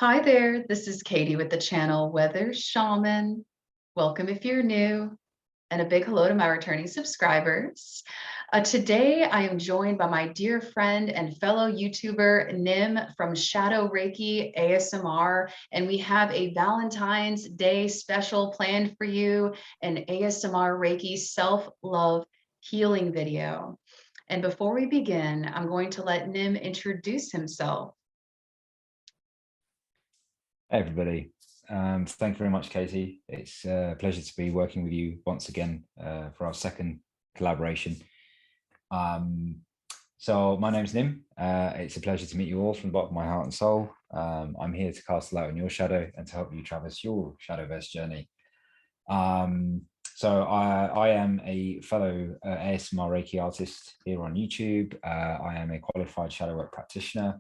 Hi there, this is Katie with the channel Weather Shaman. Welcome if you're new, and a big hello to my returning subscribers. Today, I am joined by my dear friend and fellow YouTuber, Nim from ShadowReikiASMR, and we have a Valentine's Day special planned for you, an ASMR Reiki Self Love healing video. And before we begin, I'm going to let Nim introduce himself. Hey everybody, thank you very much, Katie. It's a pleasure to be working with you once again for our second collaboration. So my name's Nim. It's a pleasure to meet you all from the bottom of my heart and soul. I'm here to cast light on your shadow and to help you traverse your Shadowverse journey. So I am a fellow ASMR Reiki artist here on YouTube. I am a qualified shadow work practitioner.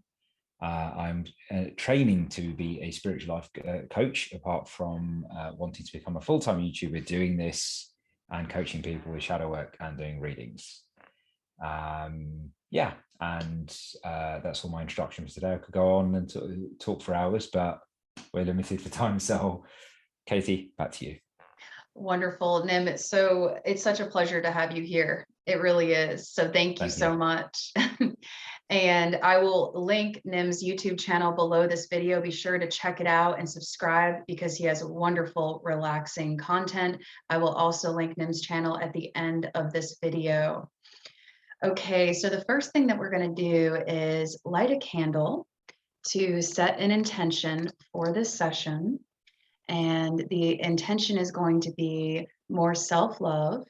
I'm training to be a spiritual life coach, apart from wanting to become a full-time YouTuber doing this and coaching people with shadow work and doing readings. Yeah, and that's all my introduction for today. I could go on and talk for hours, but we're limited for time. So Katie, back to you. Wonderful, Nim. So it's such a pleasure to have you here. It really is. So thank you so much. And I will link Nim's YouTube channel below this video. Be sure to check it out and subscribe because he has wonderful, relaxing content. I will also link Nim's channel at the end of this video. Okay, so the first thing that we're going to do is light a candle to set an intention for this session. And the intention is going to be more self-love,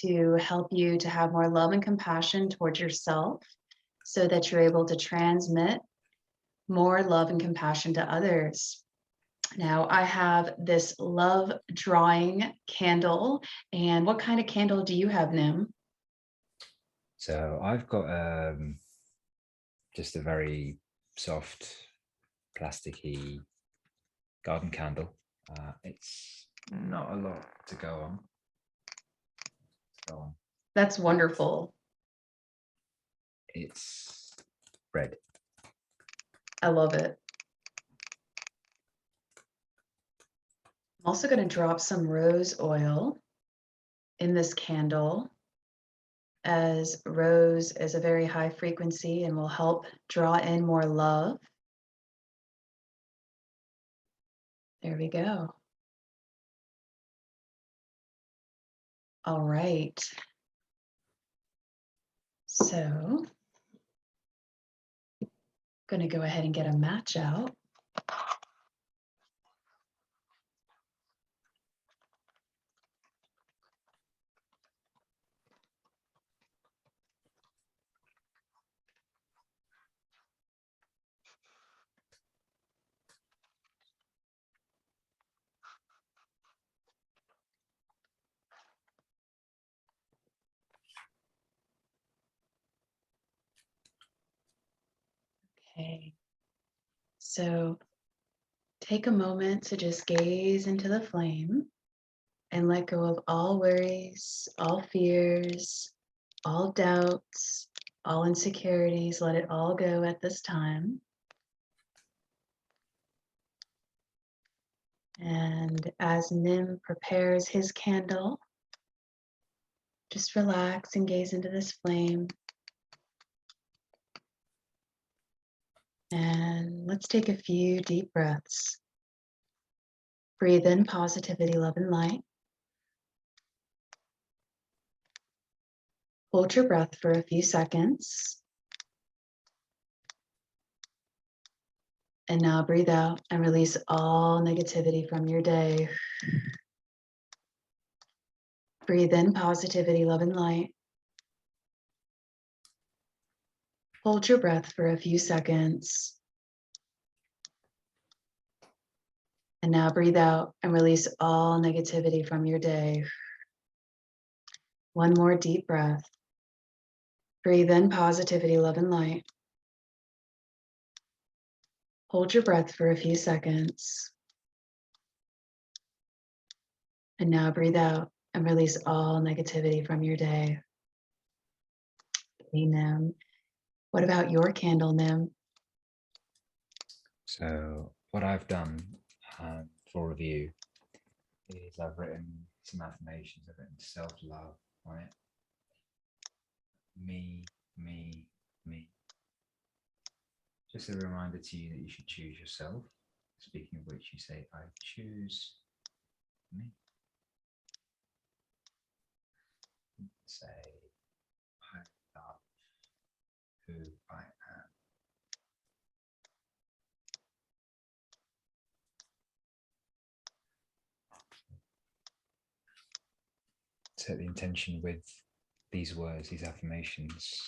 to help you to have more love and compassion towards yourself so that you're able to transmit more love and compassion to others. Now, I have this love drawing candle. And what kind of candle do you have, Nim? So I've got just a very soft, plasticky garden candle. It's not a lot to go on. That's wonderful. It's red. I love it. I'm also going to drop some rose oil in this candle, as rose is a very high frequency and will help draw in more love. There we go. All right. So I'm going to go ahead and get a match out. Okay, so take a moment to just gaze into the flame and let go of all worries, all fears, all doubts, all insecurities. Let it all go at this time. And as Nim prepares his candle, just relax and gaze into this flame. And let's take a few deep breaths. Breathe in positivity, love, and light. Hold your breath for a few seconds. And now breathe out and release all negativity from your day. Breathe in positivity, love, and light. Hold your breath for a few seconds. And now breathe out and release all negativity from your day. One more deep breath. Breathe in positivity, love, and light. Hold your breath for a few seconds. And now breathe out and release all negativity from your day. Okay, Nim. What about your candle, Nim? So what I've done for review is I've written some affirmations. I've written self-love on it. Me, me, me. Just a reminder to you that you should choose yourself. Speaking of which, you say, I choose me. Say, I love who I am. Set the intention with these words, these affirmations.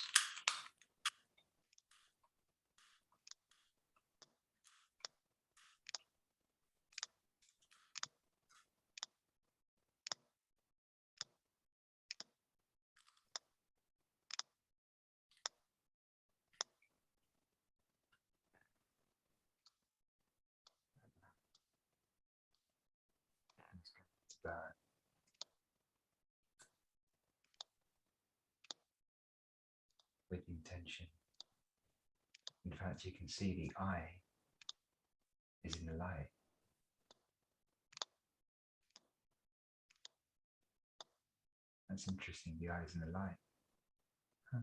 With intention. In fact, you can see the I is in the light. That's interesting, the I is in the light. Huh.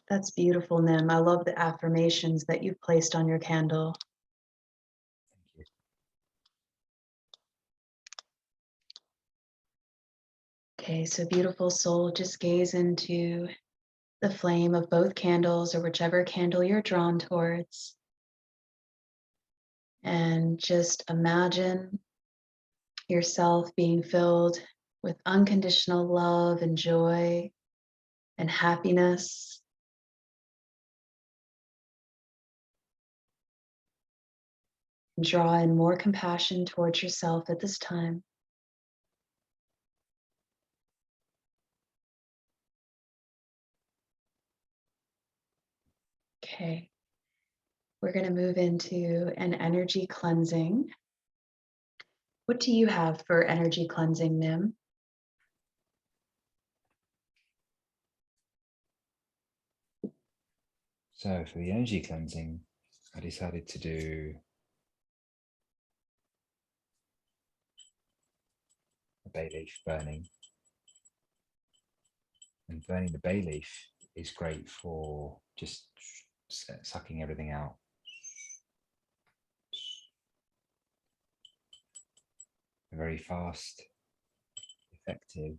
That's beautiful, Nim. I love the affirmations that you've placed on your candle. Thank you. Okay, so beautiful soul, just gaze into the flame of both candles or whichever candle you're drawn towards. And just imagine yourself being filled with unconditional love and joy and happiness. Draw in more compassion towards yourself at this time. Okay, we're going to move into an energy cleansing. What do you have for energy cleansing, Nim? So for the energy cleansing, I decided to do a bay leaf burning. And burning the bay leaf is great for just sucking everything out. Very fast, effective,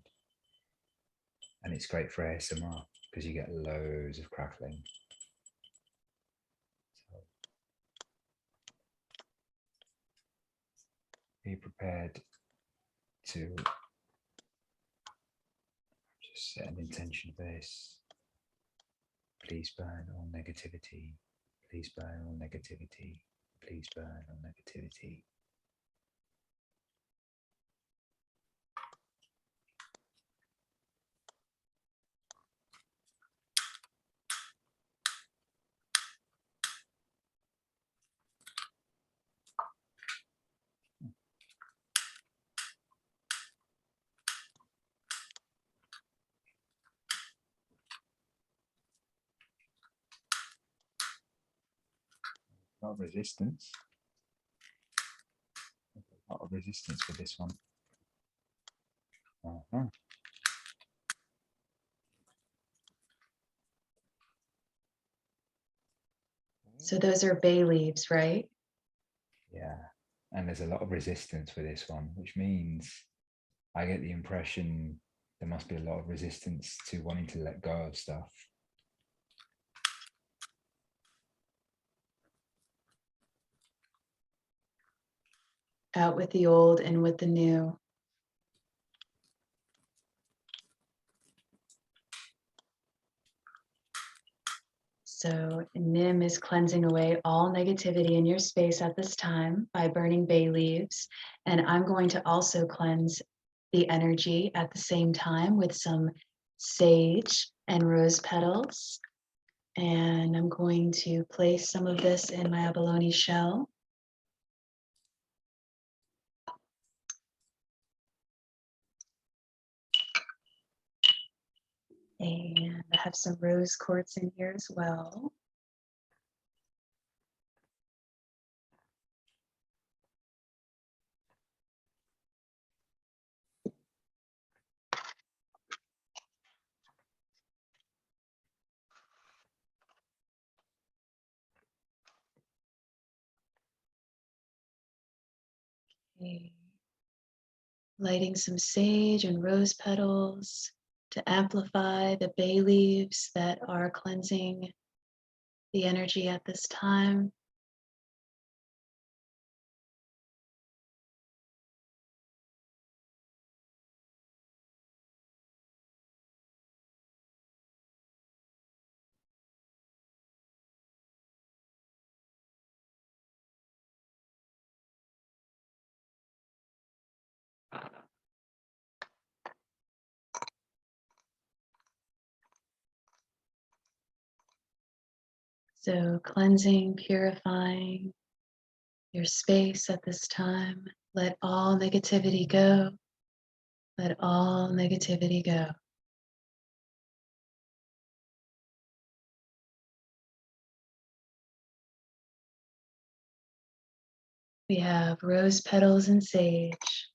and it's great for ASMR because you get loads of crackling. So be prepared to just set an intention for this. Please burn all negativity. Please burn all negativity. Please burn all negativity. A lot of resistance. A lot of resistance for this one. So those are bay leaves, right? Yeah, and there's a lot of resistance for this one, which means I get the impression there must be a lot of resistance to wanting to let go of stuff. Out with the old and with the new. So Nim is cleansing away all negativity in your space at this time by burning bay leaves. And I'm going to also cleanse the energy at the same time with some sage and rose petals. And I'm going to place some of this in my abalone shell. And I have some rose quartz in here as well. Okay. Lighting some sage and rose petals to amplify the bay leaves that are cleansing the energy at this time. So cleansing, purifying your space at this time. Let all negativity go. Let all negativity go. We have rose petals and sage.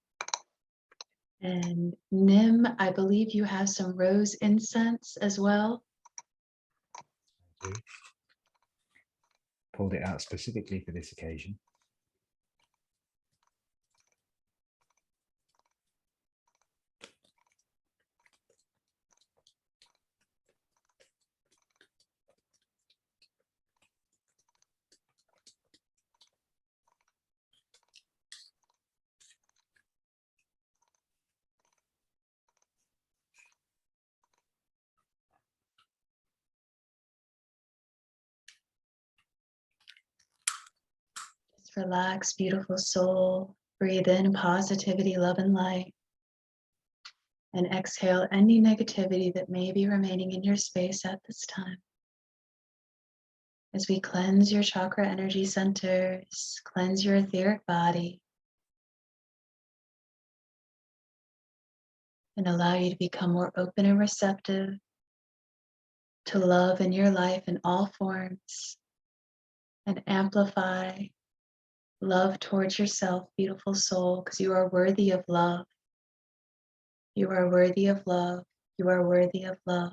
And Nim, I believe you have some rose incense as well. I do. Pulled it out specifically for this occasion. Just relax, beautiful soul. Breathe in positivity, love, and light. And exhale any negativity that may be remaining in your space at this time. As we cleanse your chakra energy centers, cleanse your etheric body, and allow you to become more open and receptive to love in your life in all forms, and amplify love towards yourself, beautiful soul, because you are worthy of love. You are worthy of love. You are worthy of love.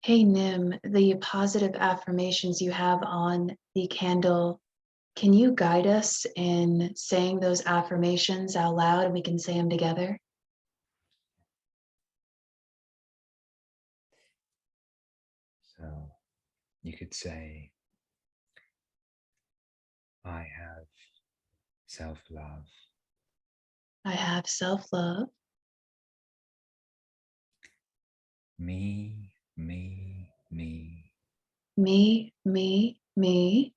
Hey Nim, the positive affirmations you have on the candle, can you guide us in saying those affirmations out loud and we can say them together? So you could say, I have self-love. I have self-love. Me, me, me. Me, me, me.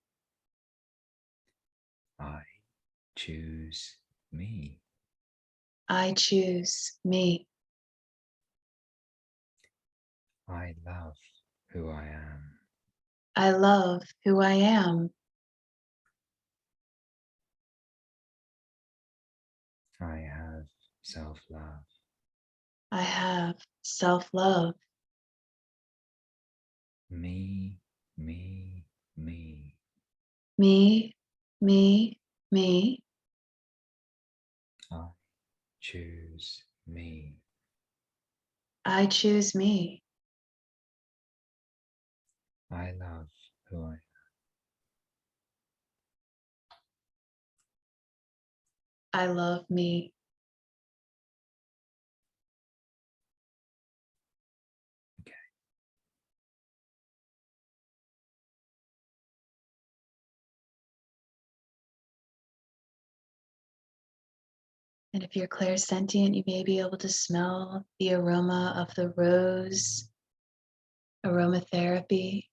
I choose me. I choose me. I love who I am. I love who I am. I have self-love. I have self-love. Me, me, me. Me, me, me. I choose me. I choose me. I love who I am. I love me. Okay. And if you're clairsentient, you may be able to smell the aroma of the rose aromatherapy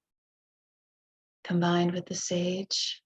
combined with the sage.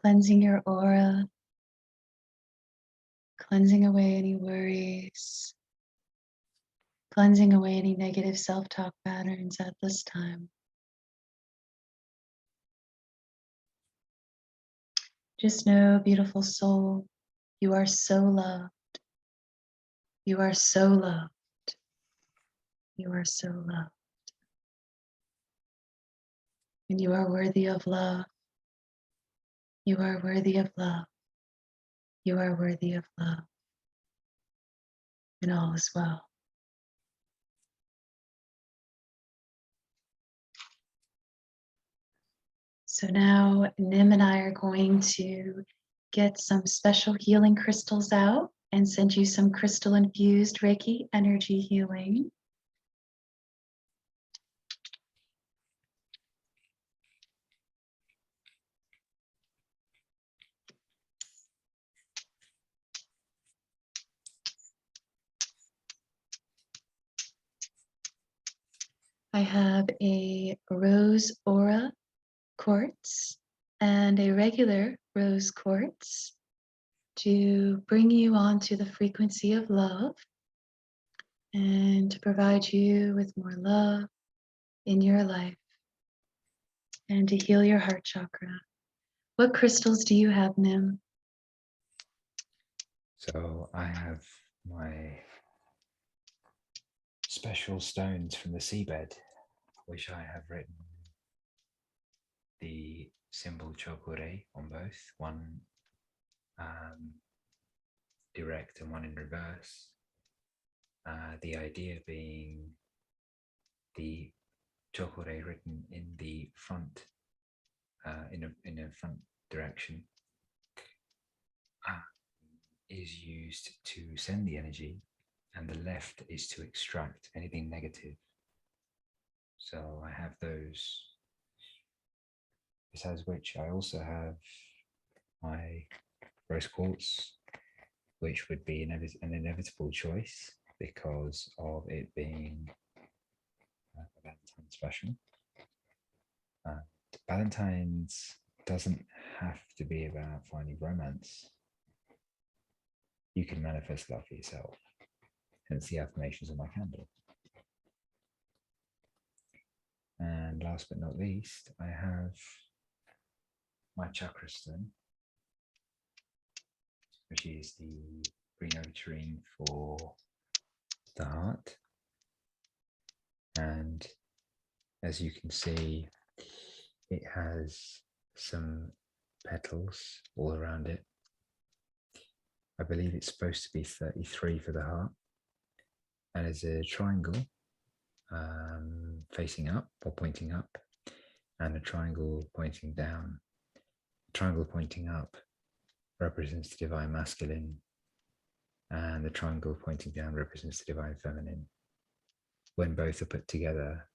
cleansing your aura, cleansing away any worries, cleansing away any negative self-talk patterns at this time. Just know, beautiful soul, you are so loved. You are so loved. You are so loved. And you are worthy of love. You are worthy of love. You are worthy of love. And all is well. So now Nim and I are going to get some special healing crystals out and send you some crystal infused Reiki energy healing. I have a rose aura quartz and a regular rose quartz to bring you onto the frequency of love and to provide you with more love in your life and to heal your heart chakra. What crystals do you have, Nim? So I have my special stones from the seabed, which I have written the symbol Chokure on both, one direct and one in reverse. The idea being the Chokure written in the front, in a front direction, is used to send the energy, and the left is to extract anything negative. So I have those. Besides which, I also have my rose quartz, which would be an inevitable choice because of it being a Valentine special. Valentine's doesn't have to be about finding romance. You can manifest love for yourself. Hence the affirmations on my candle. And last but not least, I have my chakra stone, which is the green aventurine for the heart. And as you can see, it has some petals all around it. I believe it's supposed to be 33 for the heart. And it's a triangle facing up or pointing up, and a triangle pointing down. The triangle pointing up represents the divine masculine, and the triangle pointing down represents the divine feminine. When both are put together,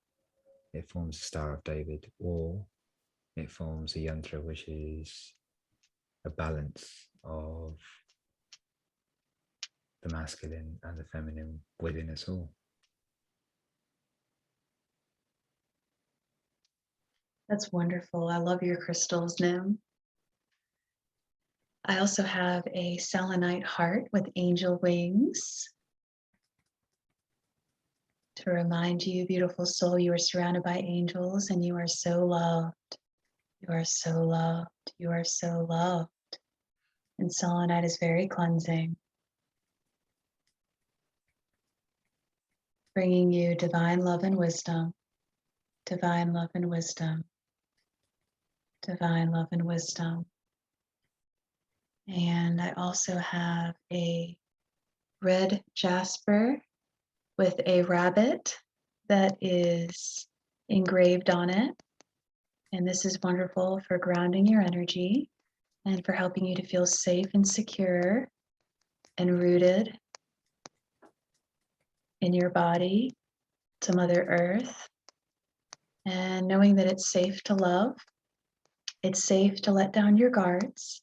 it forms the Star of David, or it forms a yantra, which is a balance of the masculine and the feminine within us all. That's wonderful. I love your crystals, Nim. I also have a selenite heart with angel wings to remind you, beautiful soul, you are surrounded by angels and you are so loved. You are so loved. You are so loved. And selenite is very cleansing, bringing you divine love and wisdom, divine love and wisdom, divine love and wisdom. And I also have a red jasper with a rabbit that is engraved on it. And this is wonderful for grounding your energy and for helping you to feel safe and secure and rooted in your body to Mother Earth, and knowing that it's safe to love, it's safe to let down your guards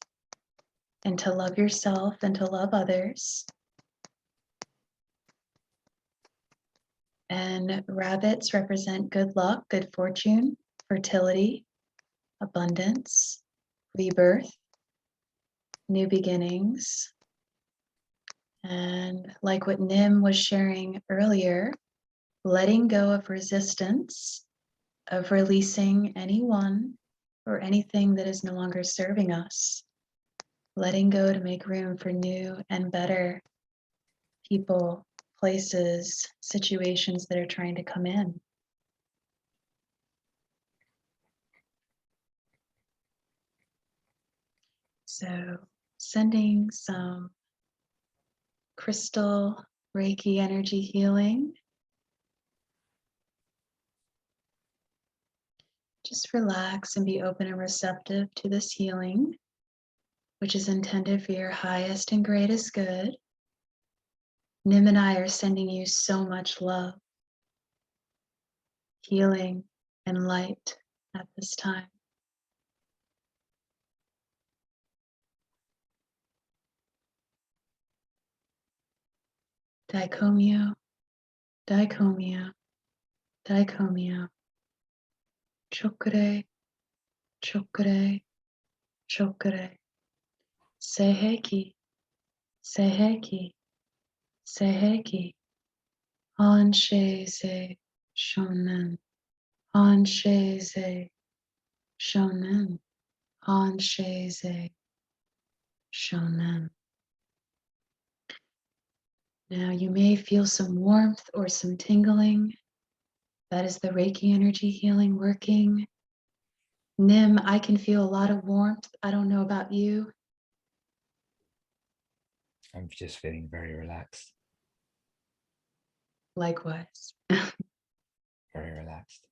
and to love yourself and to love others. And rabbits represent good luck, good fortune, fertility, abundance, rebirth, new beginnings. And like what Nim was sharing earlier, letting go of resistance, of releasing anyone or anything that is no longer serving us. Letting go to make room for new and better people, places, situations that are trying to come in. So sending some crystal Reiki energy healing. Just relax and be open and receptive to this healing, which is intended for your highest and greatest good. Nim and I are sending you so much love, healing, and light at this time. Daikomyo, Daikomyo, Daikomyo. Chokure, Chokure, Chokure. Seiheki, Seiheki, Seiheki. Hansheze Shonen, Hansheze Shonen, Hansheze Shonen. Now you may feel some warmth or some tingling. That is the Reiki energy healing working. Nim, I can feel a lot of warmth. I don't know about you. I'm just feeling very relaxed. Likewise. Very relaxed.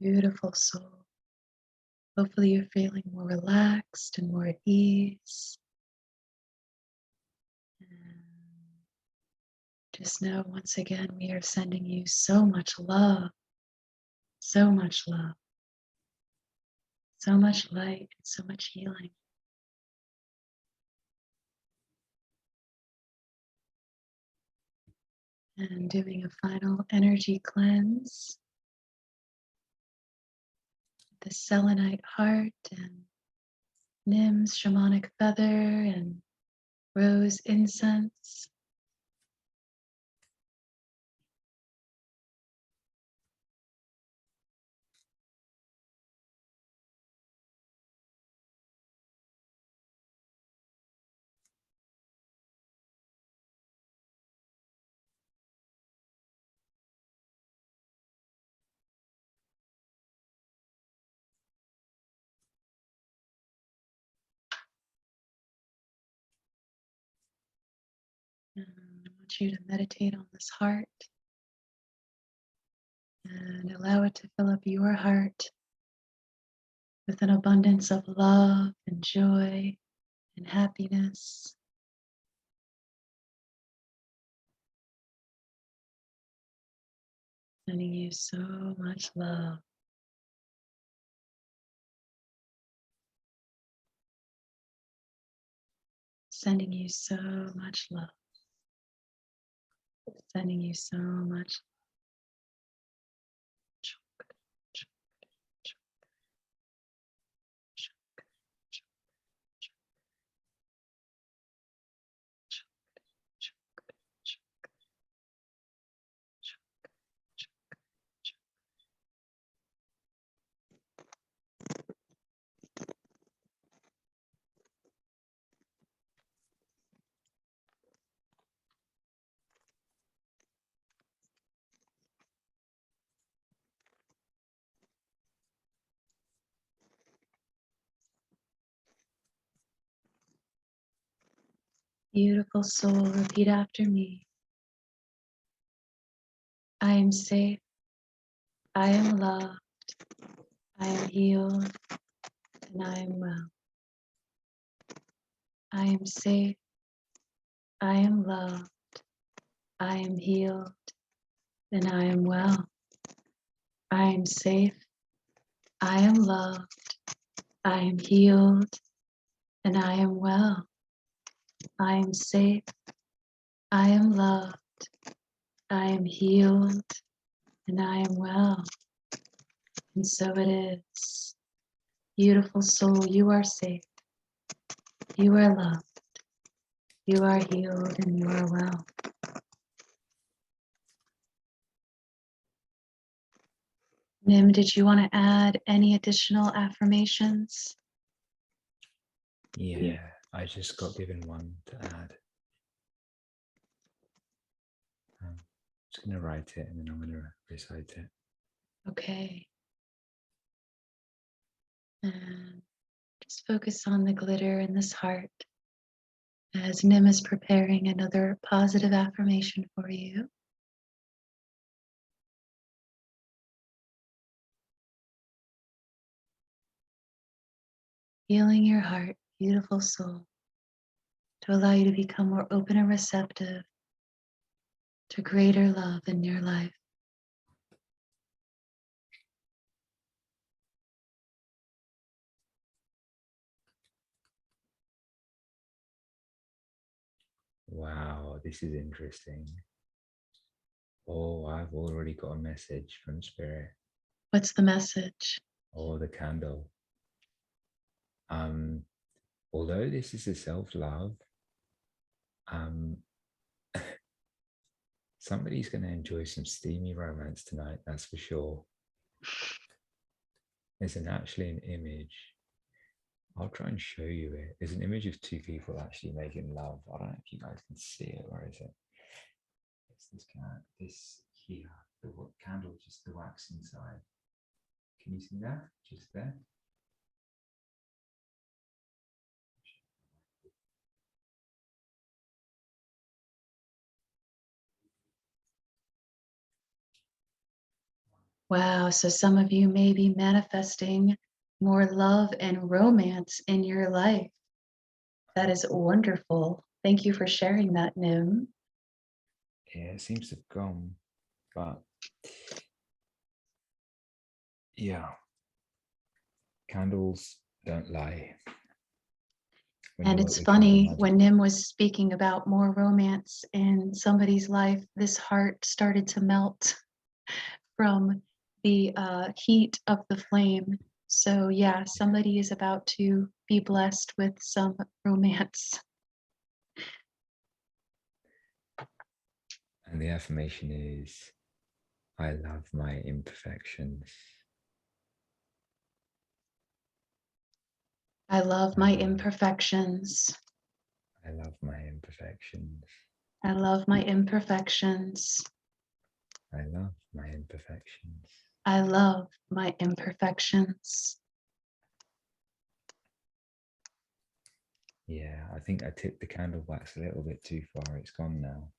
Beautiful soul. Hopefully you're feeling more relaxed and more at ease. And just know once again, we are sending you so much love, so much love, so much light, and so much healing. And doing a final energy cleanse. The selenite heart and Nim's shamanic feather and rose incense. And I want you to meditate on this heart and allow it to fill up your heart with an abundance of love and joy and happiness. Sending you so much love. Sending you so much love. Sending you so much. Beautiful soul, repeat after me. I am safe. I am loved. I am healed. And I am well. I am safe. I am loved. I am healed. And I am well. I am safe. I am loved. I am healed. And I am well. I am safe. I am loved. I am healed. And I am well. And so it is. Beautiful soul, you are safe. You are loved. You are healed and you are well. Nim, did you want to add any additional affirmations? Yeah, I just got given one to add. I'm just going to write it and then I'm going to recite it. Okay. And just focus on the glitter in this heart as Nim is preparing another positive affirmation for you. Healing your heart, beautiful soul, to allow you to become more open and receptive to greater love in your life. Wow, this is interesting. Oh, I've already got a message from Spirit. What's the message? Oh, the candle. Although this is a self-love, somebody's going to enjoy some steamy romance tonight, that's for sure. There's actually an image. I'll try and show you it. There's an image of two people actually making love. I don't know if you guys can see it. Where is it? It's this here. The candle, just the wax inside. Can you see that? Just there. Wow, so some of you may be manifesting more love and romance in your life. That is wonderful. Thank you for sharing that, Nim. Yeah, it seems to have gone, but yeah, candles don't lie. And it's funny, when Nim was speaking about more romance in somebody's life, this heart started to melt from the heat of the flame. So yeah, somebody is about to be blessed with some romance. And the affirmation is, I love my imperfections. I love my imperfections. I love my imperfections. I love my imperfections. I love my imperfections. I love my imperfections. Yeah, I think I tipped the candle wax a little bit too far. It's gone now.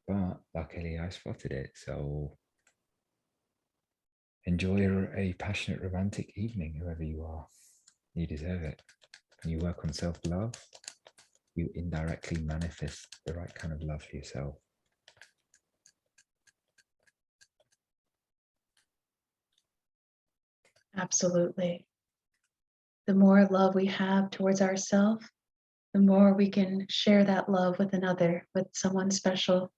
But luckily I spotted it. So enjoy a passionate romantic evening, whoever you are. You deserve it. When you work on self-love, you indirectly manifest the right kind of love for yourself. Absolutely. The more love we have towards ourselves, the more we can share that love with another, with someone special.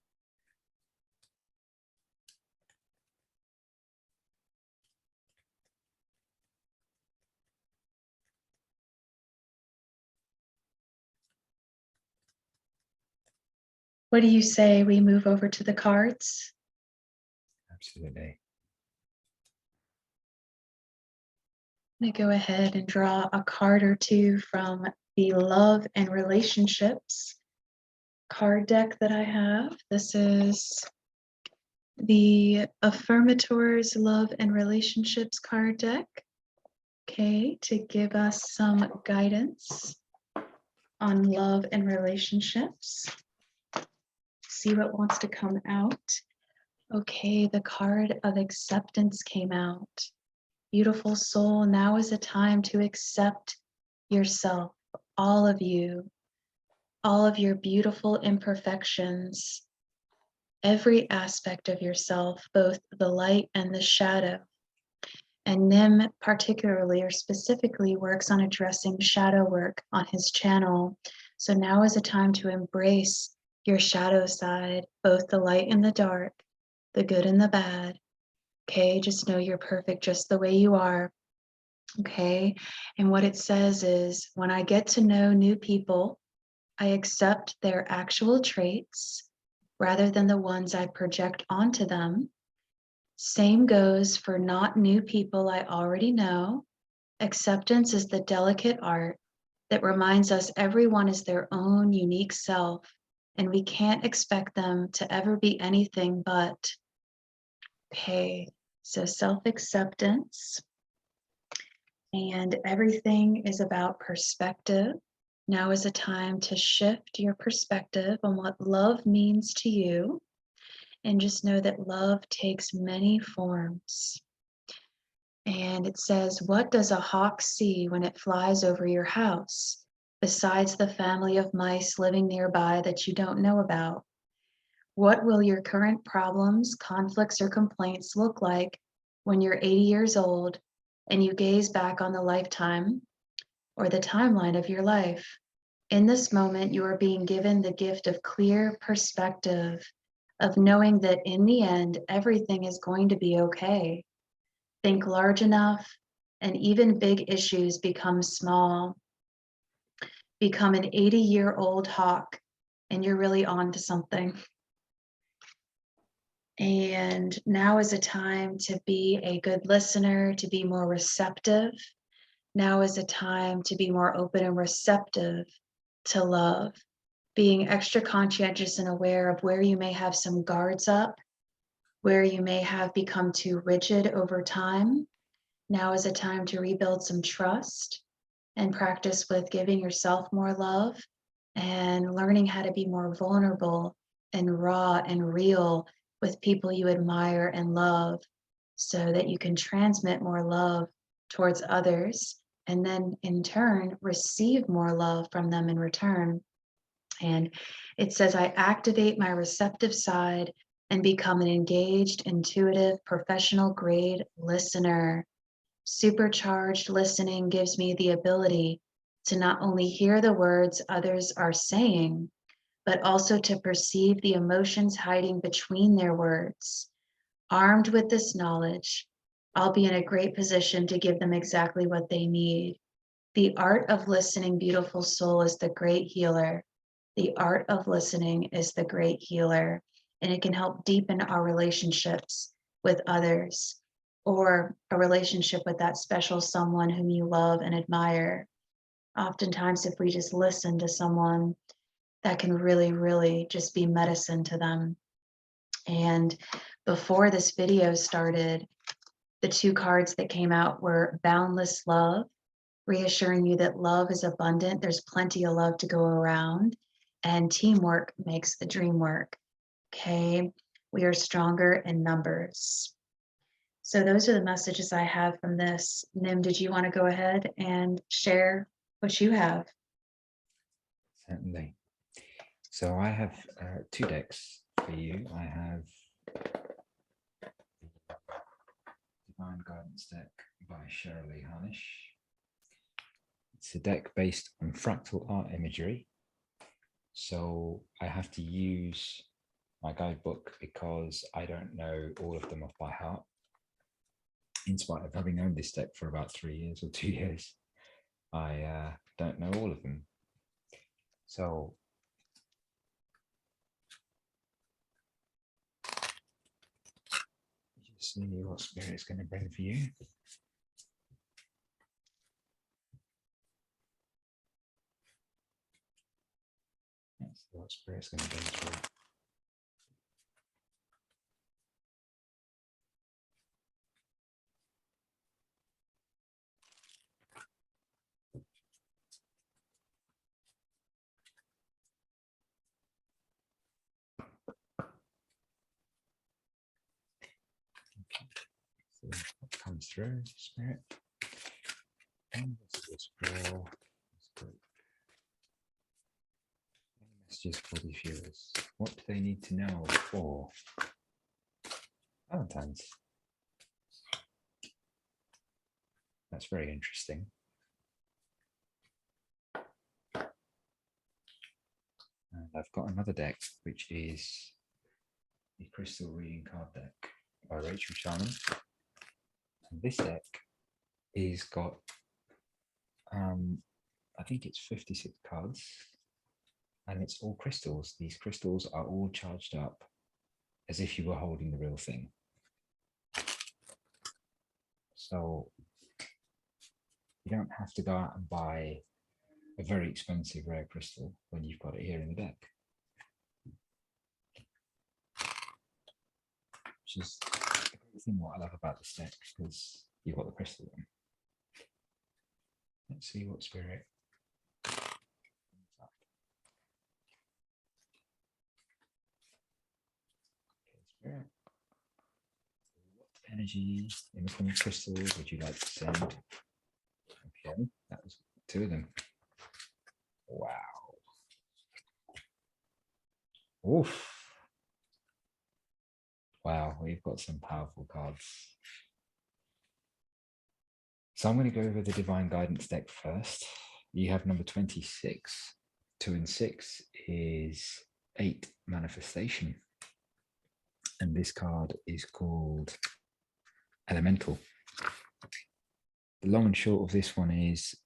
What do you say we move over to the cards? Absolutely. I'm going to go ahead and draw a card or two from the Love and Relationships card deck that I have. This is the Affirmators Love and Relationships card deck. Okay, to give us some guidance on love and relationships. See what wants to come out. Okay, the card of acceptance came out. Beautiful soul, now is a time to accept yourself, all of you, all of your beautiful imperfections, every aspect of yourself, both the light and the shadow. And Nim particularly or specifically works on addressing shadow work on his channel. So now is a time to embrace your shadow side, both the light and the dark, the good and the bad. Okay, just know you're perfect just the way you are. Okay, and what it says is, when I get to know new people, I accept their actual traits rather than the ones I project onto them. Same goes for not new people I already know. Acceptance is the delicate art that reminds us everyone is their own unique self, and we can't expect them to ever be anything but. Okay, so self-acceptance. And everything is about perspective. Now is a time to shift your perspective on what love means to you. And just know that love takes many forms. And it says, what does a hawk see when it flies over your house, besides the family of mice living nearby that you don't know about? What will your current problems, conflicts, or complaints look like when you're 80 years old and you gaze back on the lifetime or the timeline of your life? In this moment, you are being given the gift of clear perspective, of knowing that in the end, everything is going to be okay. Think large enough, and even big issues become small. Become an 80-year-old hawk, and you're really on to something. And now is a time to be a good listener, to be more receptive. Now is a time to be more open and receptive to love, being extra conscientious and aware of where you may have some guards up, where you may have become too rigid over time. Now is a time to rebuild some trust and practice with giving yourself more love and learning how to be more vulnerable and raw and real with people you admire and love. so that you can transmit more love towards others and then in turn receive more love from them in return. And it says, I activate my receptive side and become an engaged, intuitive, professional grade listener. Supercharged listening gives me the ability to not only hear the words others are saying, but also to perceive the emotions hiding between their words. Armed with this knowledge, I'll be in a great position to give them exactly what they need. The art of listening, beautiful soul, is the great healer. The art of listening is the great healer, and it can help deepen our relationships with others or a relationship with that special someone whom you love and admire. Oftentimes, if we just listen to someone, that can really, really just be medicine to them. And before this video started, the two cards that came out were Boundless Love, reassuring you that love is abundant. There's plenty of love to go around, and teamwork makes the dream work. Okay, we are stronger in numbers. So those are the messages I have from this. Nim, did you want to go ahead and share what you have? Certainly. So I have two decks for you. I have Divine Guidance deck by ShadowReikiASMR. It's a deck based on fractal art imagery. So I have to use my guidebook because I don't know all of them off by heart. In spite of having owned this deck for about 3 years or 2 years, I don't know all of them. So just see what Spirit's going to bring for you. That's what Spirit's going to bring for you. Okay. So what comes through, Spirit? And this is for messages for the viewers. What do they need to know for Valentine's? That's very interesting. And I've got another deck, which is the Crystal Reading Card deck by Reiki Shaman. And this deck is got, I think it's 56 cards, and it's all crystals. These crystals are all charged up as if you were holding the real thing. So you don't have to go out and buy a very expensive rare crystal when you've got it here in the deck. Which is the great thing what I love about this deck, because you've got the crystal in. Let's see what Spirit comes up. Okay, Spirit. What energy in the form of crystals would you like to send? Okay, that was 2 of them. Wow. Oof. Wow, we've got some powerful cards. So I'm going to go over the Divine Guidance deck first. You have number 26. 2 and 6 is 8 manifestation. And this card is called Elemental. The long and short of this one is,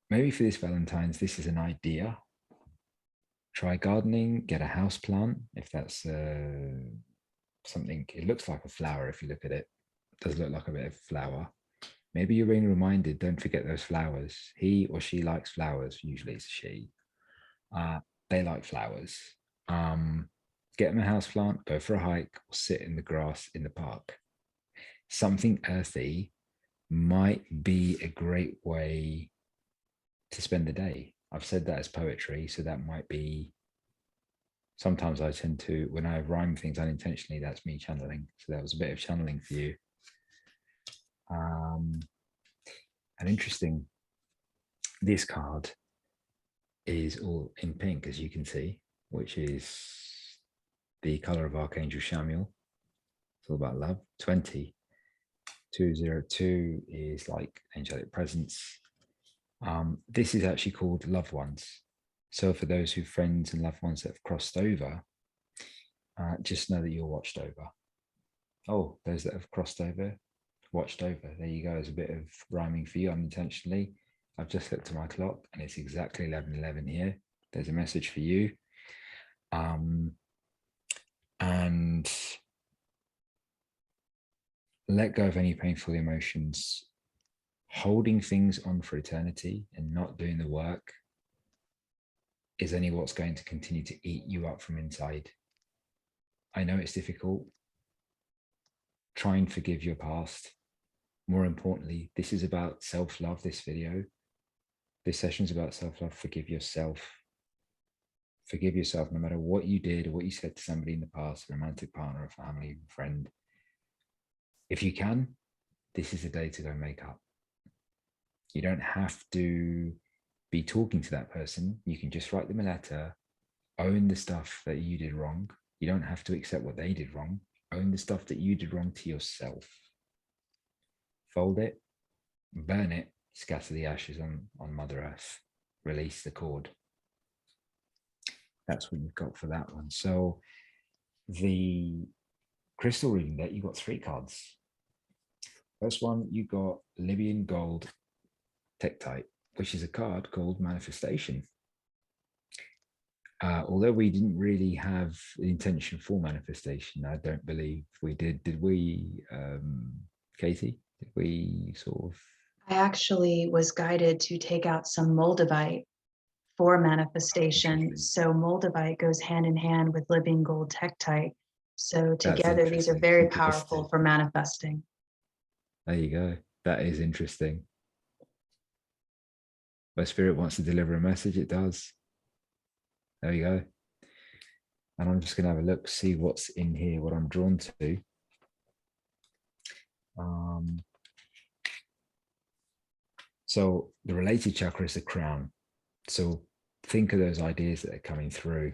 maybe for this Valentine's, this is an idea. Try gardening, get a house plant. If that's something, it looks like a flower if you look at it. It does look like a bit of flower. Maybe you're being reminded, don't forget those flowers. He or she likes flowers. Usually it's she. They like flowers. Get them a house plant, go for a hike, or sit in the grass in the park. Something earthy might be a great way to spend the day. I've said that as poetry, so that might be sometimes I tend to, when I rhyme things unintentionally, that's me channeling. So that was a bit of channeling for you. And interesting, this card is all in pink, as you can see, which is the color of Archangel Shamuel. It's all about love. 202 is like angelic presence. This is actually called loved ones. So for those who friends and loved ones that have crossed over, just know that you're watched over. Oh, those that have crossed over, watched over. There you go. There's a bit of rhyming for you unintentionally. I've just looked at my clock and it's exactly 11:11 here. There's a message for you. And let go of any painful emotions. Holding things on for eternity and not doing the work is only what's going to continue to eat you up from inside. I know it's difficult. Try and forgive your past. More importantly, this is about self-love, this video. This session is about self-love. Forgive yourself. Forgive yourself no matter what you did or what you said to somebody in the past, a romantic partner, a family, friend. If you can, this is the day to go make up. You don't have to be talking to that person. You can just write them a letter, own the stuff that you did wrong. You don't have to accept what they did wrong. Own the stuff that you did wrong to yourself. Fold it, burn it, scatter the ashes on Mother Earth. Release the cord. That's what you've got for that one. So the crystal reading deck, you got 3 cards. First one, you got Libyan Gold Tektite, which is a card called Manifestation. Although we didn't really have the intention for manifestation, I don't believe we did. Did we, Katie? Did we sort of? I actually was guided to take out some moldavite for manifestation. So moldavite goes hand in hand with living gold tektite. So together, these are very powerful for manifesting. There you go. That is interesting. Where spirit wants to deliver a message, it does. There you go. And I'm just going to have a look, see what's in here, what I'm drawn to. So the related chakra is the crown. So think of those ideas that are coming through.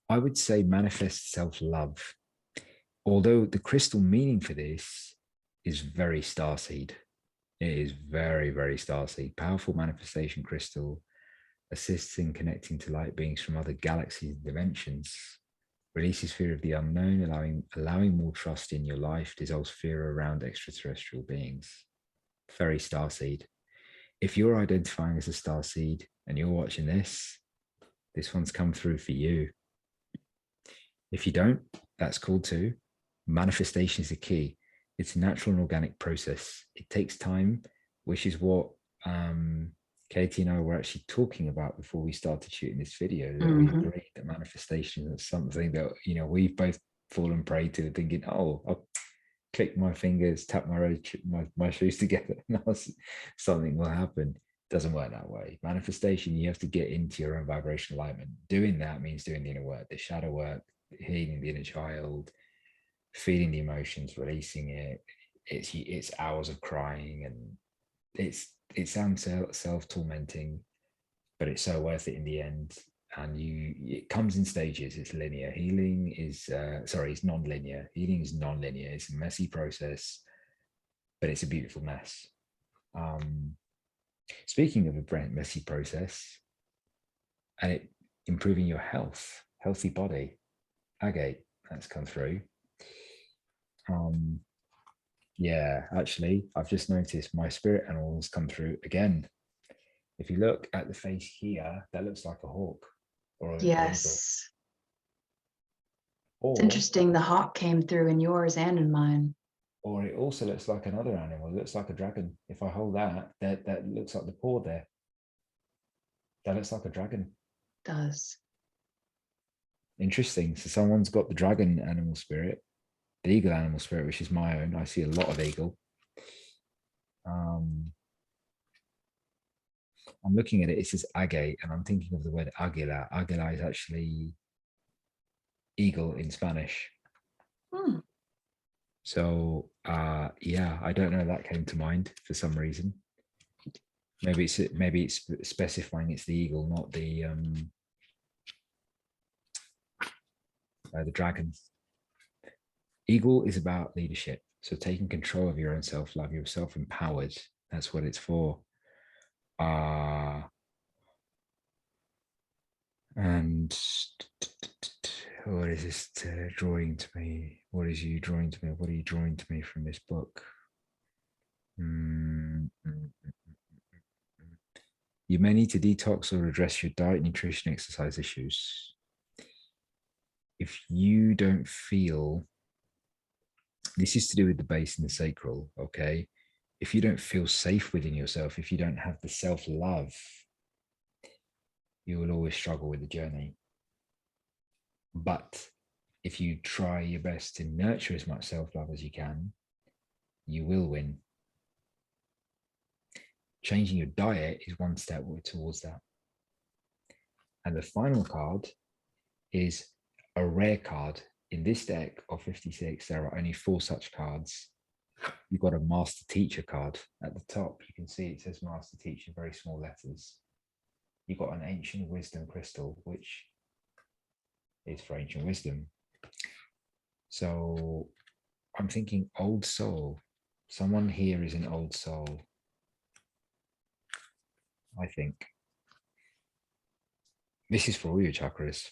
I would say manifest self-love. Although the crystal meaning for this is very starseed. It is very, very starseed. Powerful manifestation crystal assists in connecting to light beings from other galaxies and dimensions. Releases fear of the unknown, allowing more trust in your life, dissolves fear around extraterrestrial beings. Very starseed. If you're identifying as a starseed and you're watching this one's come through for you. If you don't, that's cool too. Manifestation is the key. It's a natural and organic process. It takes time, which is what Katie and I were actually talking about before we started shooting this video. That we agreed that manifestation is something that, you know, we've both fallen prey to, thinking, oh, I'll click my fingers, tap my shoes together, and something will happen. It doesn't work that way. Manifestation, you have to get into your own vibrational alignment. Doing that means doing the inner work, the shadow work, healing the inner child, feeling the emotions, releasing it. It's hours of crying, and it sounds self-tormenting, but it's so worth it in the end. And it comes in stages. It's linear. Healing is it's non-linear. Healing is non-linear. It's a messy process, but it's a beautiful mess. Speaking of a messy process, and it improving your health, healthy body, agate, that's come through. Yeah, actually, I've just noticed my spirit animals come through again. If you look at the face here, that looks like a hawk or an eagle. It's interesting. The hawk came through in yours and in mine. Or it also looks like another animal. It looks like a dragon. If I hold that looks like the paw there. That looks like a dragon. It does. Interesting. So someone's got the dragon animal spirit, the eagle animal spirit, which is my own. I see a lot of eagle. I'm looking at it. It says agate, and I'm thinking of the word águila. Águila is actually eagle in Spanish. So yeah, I don't know. That came to mind for some reason. Maybe it's specifying it's the eagle, not the dragon. Eagle is about leadership. So taking control of your own self-love, you're self-empowered. That's what it's for. And what is this drawing to me? What is you drawing to me? What are you drawing to me from this book? You may need to detox or address your diet, nutrition, exercise issues. If you don't feel, this is to do with the base and the sacral, okay? If you don't feel safe within yourself, if you don't have the self-love, you will always struggle with the journey. But if you try your best to nurture as much self-love as you can, you will win. Changing your diet is one step towards that. And the final card is a rare card. In this deck of 56, there are only 4 such cards. You've got a Master Teacher card at the top. You can see it says Master Teacher, very small letters. You've got an Ancient Wisdom crystal, which is for ancient wisdom. So I'm thinking old soul. Someone here is an old soul, I think. This is for all your chakras.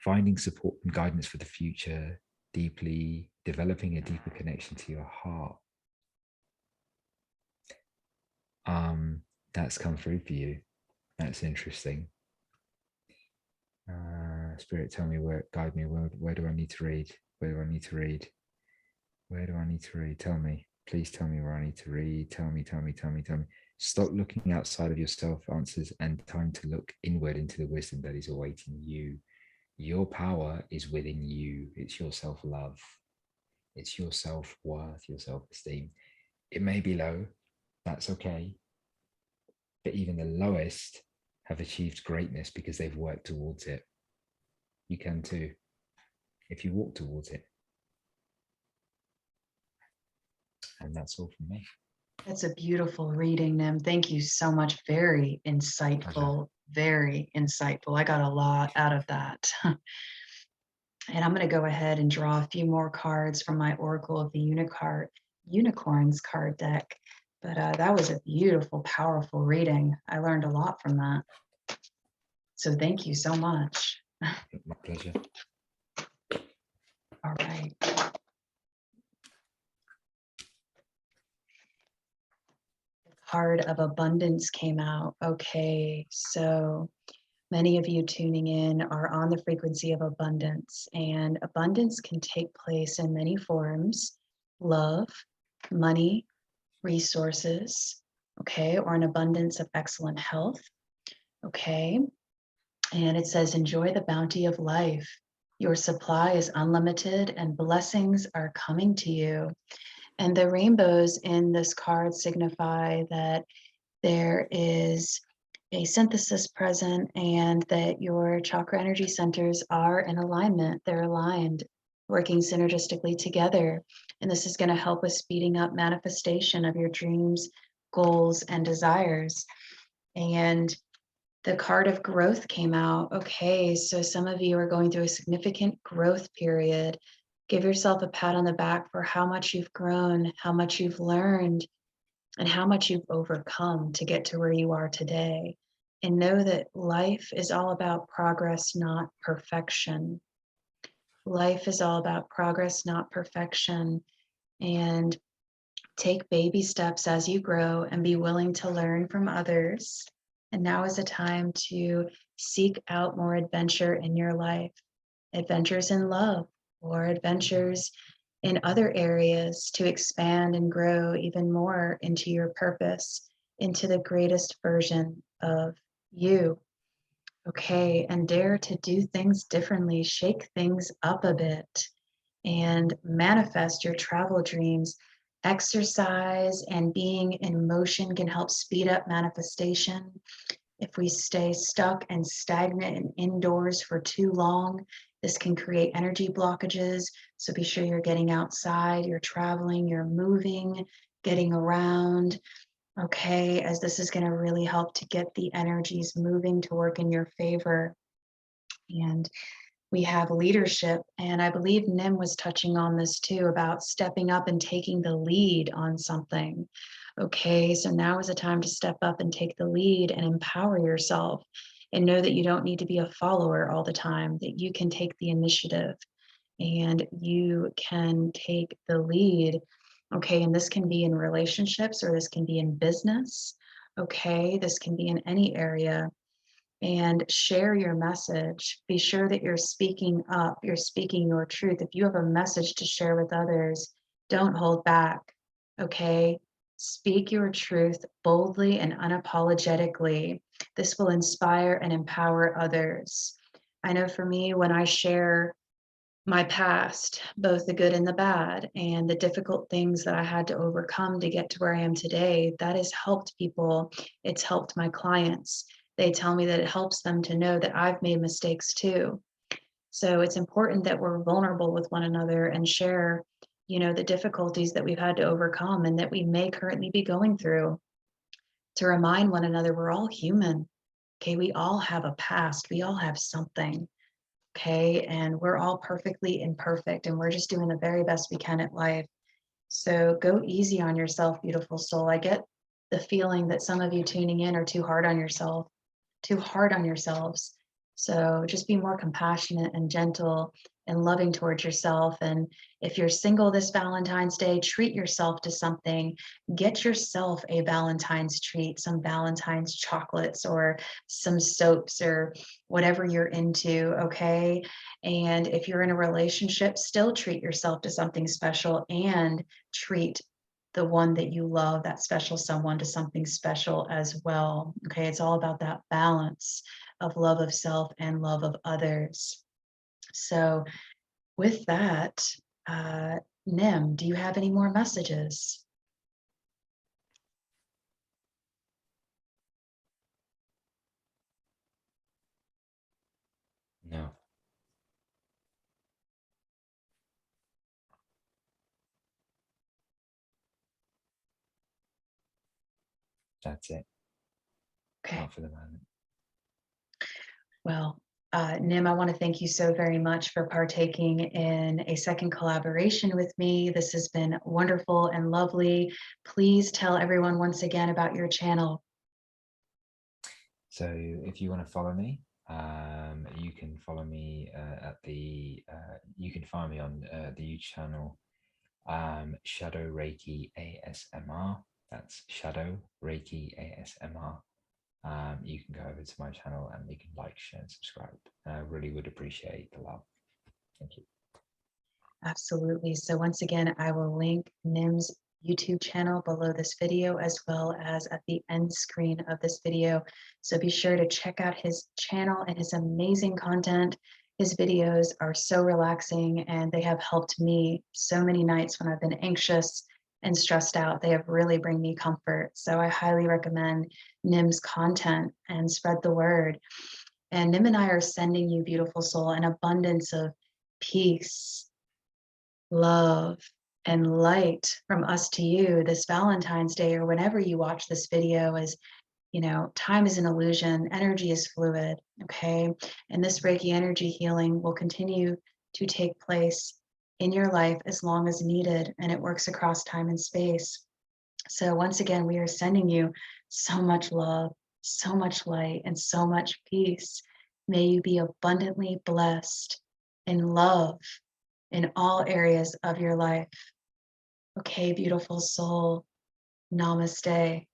Finding support and guidance for the future, deeply developing a deeper connection to your heart. That's come through for you. That's interesting. Spirit, tell me where, guide me. Where do I need to read? Where do I need to read? Where do I need to read? Tell me. Please tell me where I need to read. Tell me. Stop looking outside of yourself answers and time to look inward into the wisdom that is awaiting you. Your power is within you. It's your self-love. It's your self-worth, your self-esteem. It may be low. That's okay. But even the lowest have achieved greatness because they've worked towards it. You can too, if you walk towards it. And that's all from me. That's a beautiful reading, Nim. Thank you so much. Very insightful, very insightful. I got a lot out of that. And I'm going to go ahead and draw a few more cards from my Oracle of the Unicorns card deck. But that was a beautiful, powerful reading. I learned a lot from that. So thank you so much. My pleasure. All right. Card of abundance came out. Okay, so many of you tuning in are on the frequency of abundance, and abundance can take place in many forms: love, money, resources, okay, or an abundance of excellent health, okay. And it says, enjoy the bounty of life. Your supply is unlimited and blessings are coming to you. And the rainbows in this card signify that there is a synthesis present and that your chakra energy centers are in alignment. They're aligned, working synergistically together. And this is going to help with speeding up manifestation of your dreams, goals, and desires. And the card of growth came out. Okay, so some of you are going through a significant growth period. Give yourself a pat on the back for how much you've grown, how much you've learned, and how much you've overcome to get to where you are today. And know that life is all about progress, not perfection. Life is all about progress, not perfection. And take baby steps as you grow and be willing to learn from others. And now is a time to seek out more adventure in your life, adventures in love or adventures in other areas to expand and grow even more into your purpose, into the greatest version of you. Okay, and dare to do things differently, shake things up a bit, and manifest your travel dreams. Exercise and being in motion can help speed up manifestation. If we stay stuck and stagnant and indoors for too long, this can create energy blockages. So be sure you're getting outside, you're traveling, you're moving, getting around. Okay, as this is going to really help to get the energies moving to work in your favor. And we have leadership, and I believe Nim was touching on this too, about stepping up and taking the lead on something. Okay, so now is the time to step up and take the lead and empower yourself, and know that you don't need to be a follower all the time, that you can take the initiative and you can take the lead. Okay, and this can be in relationships, or this can be in business. Okay, this can be in any area. And share your message. Be sure that you're speaking up, you're speaking your truth. If you have a message to share with others, don't hold back. Okay, speak your truth boldly and unapologetically. This will inspire and empower others. I know for me, when I share my past, both the good and the bad, and the difficult things that I had to overcome to get to where I am today, that has helped people. It's helped my clients. They tell me that it helps them to know that I've made mistakes too. So it's important that we're vulnerable with one another and share, the difficulties that we've had to overcome and that we may currently be going through, to remind one another we're all human. Okay, we all have a past, we all have something. Okay, and we're all perfectly imperfect, and we're just doing the very best we can at life. So go easy on yourself, beautiful soul. I get the feeling that some of you tuning in are too hard on yourself, too hard on yourselves. So just be more compassionate and gentle and loving towards yourself. And if you're single this Valentine's Day, treat yourself to something. Get yourself a Valentine's treat, some Valentine's chocolates or some soaps or whatever you're into, okay? And if you're in a relationship, still treat yourself to something special and treat the one that you love, that special someone, to something special as well. Okay, it's all about that balance of love of self and love of others. So with that, Nim, do you have any more messages? No. That's it. Okay. Not for the moment. Well, Nim, I want to thank you so very much for partaking in a second collaboration with me. This has been wonderful and lovely. Please tell everyone once again about your channel. So if you want to follow me, you can follow me you can find me on the YouTube channel, Shadow Reiki ASMR. That's Shadow Reiki ASMR. You can go over to my channel and you can like, share, and subscribe. I really would appreciate the love. Thank you. Absolutely. So once again, I will link Nim's YouTube channel below this video, as well as at the end screen of this video. So be sure to check out his channel and his amazing content. His videos are so relaxing, and they have helped me so many nights when I've been anxious and stressed out. They have really bring me comfort. So I highly recommend Nim's content and spread the word. And Nim and I are sending you, beautiful soul, an abundance of peace, love, and light from us to you this Valentine's Day, or whenever you watch this video. As time is an illusion, energy is fluid, okay? And this Reiki energy healing will continue to take place in your life as long as needed, and it works across time and space. So once again, we are sending you so much love, so much light, and so much peace. May you be abundantly blessed in love in all areas of your life. Okay, beautiful soul. Namaste.